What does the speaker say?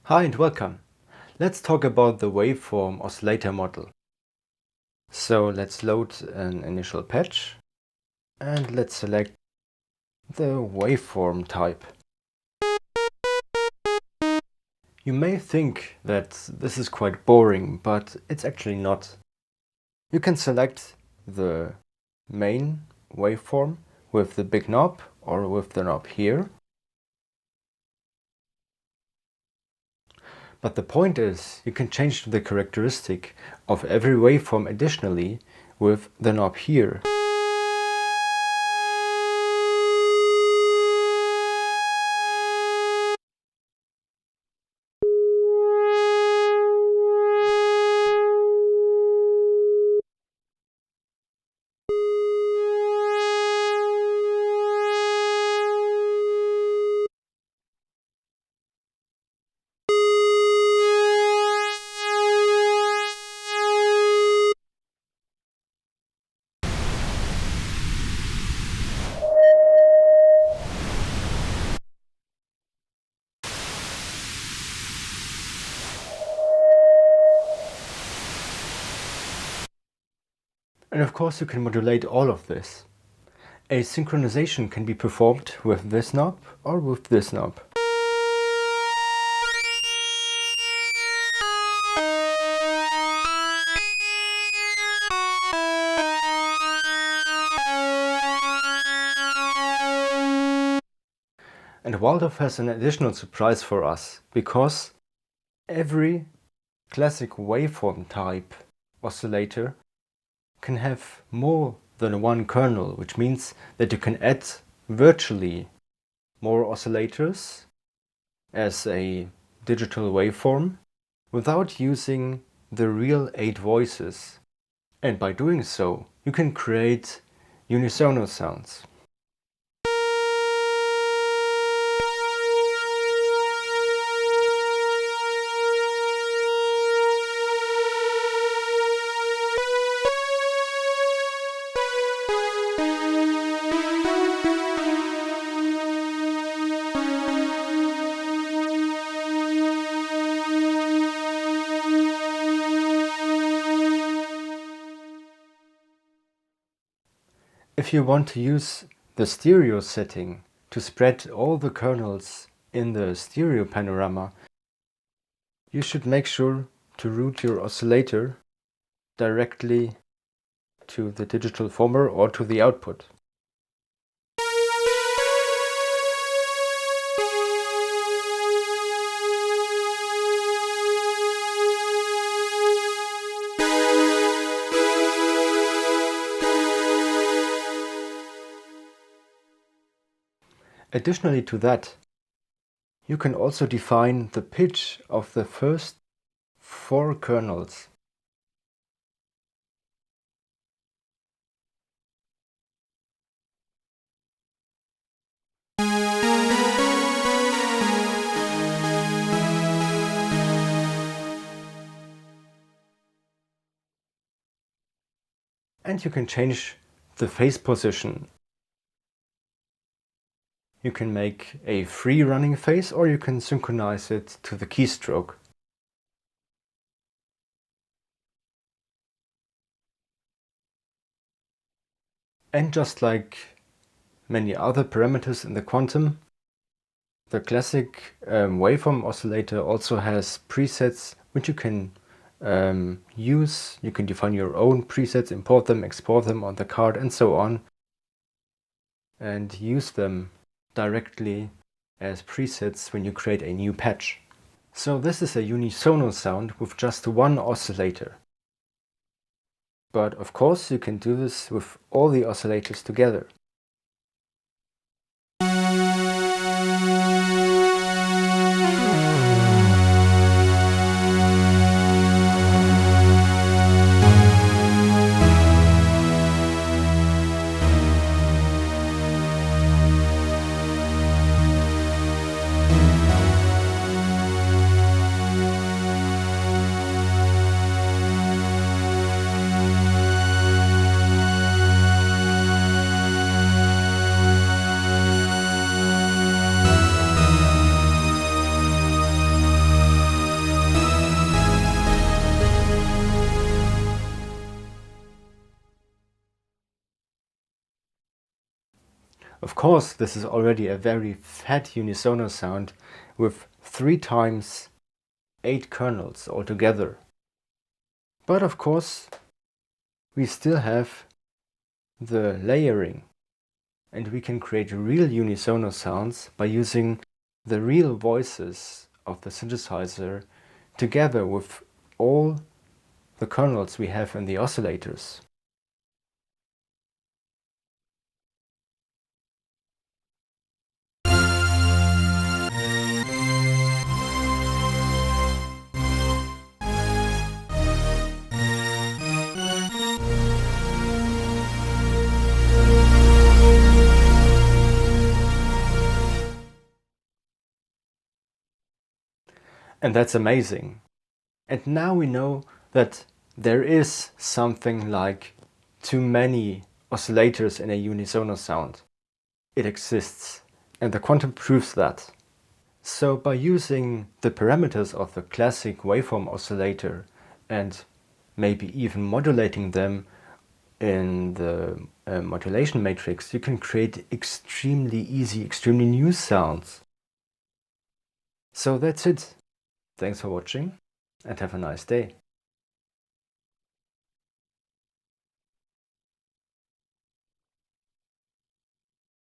Hi and welcome. Let's talk about the waveform oscillator model. So let's load an initial patch and let's select the waveform type. You may think that this is quite boring, but it's actually not. You can select the main waveform with the big knob or with the knob here. But the point is, you can change the characteristic of every waveform additionally with the knob here. And of course you can modulate all of this. A synchronization can be performed with this knob or with this knob. And Waldorf has an additional surprise for us, because every classic waveform type oscillator can have more than one kernel, which means that you can add virtually more oscillators as a digital waveform without using the real 8 voices. And by doing so, you can create unisono sounds. If you want to use the stereo setting to spread all the kernels in the stereo panorama, you should make sure to route your oscillator directly to the digital former or to the output. Additionally to that, you can also define the pitch of the first 4 kernels. And you can change the phase position. You can make a free running phase, or you can synchronize it to the keystroke. And just like many other parameters in the quantum, the classic waveform oscillator also has presets which you can use. You can define your own presets, import them, export them on the card and so on, and use them directly as presets when you create a new patch. So this is a unisono sound with just one oscillator. But of course you can do this with all the oscillators together. Of course, this is already a very fat unisono sound with 3 times 8 kernels altogether. But of course, we still have the layering, and we can create real unisono sounds by using the real voices of the synthesizer together with all the kernels we have in the oscillators. And that's amazing. And now we know that there is something like too many oscillators in a unisono sound. It exists, and the quantum proves that. So by using the parameters of the classic waveform oscillator and maybe even modulating them in the modulation matrix, you can create extremely easy, extremely new sounds. So that's it. Thanks for watching and have a nice day.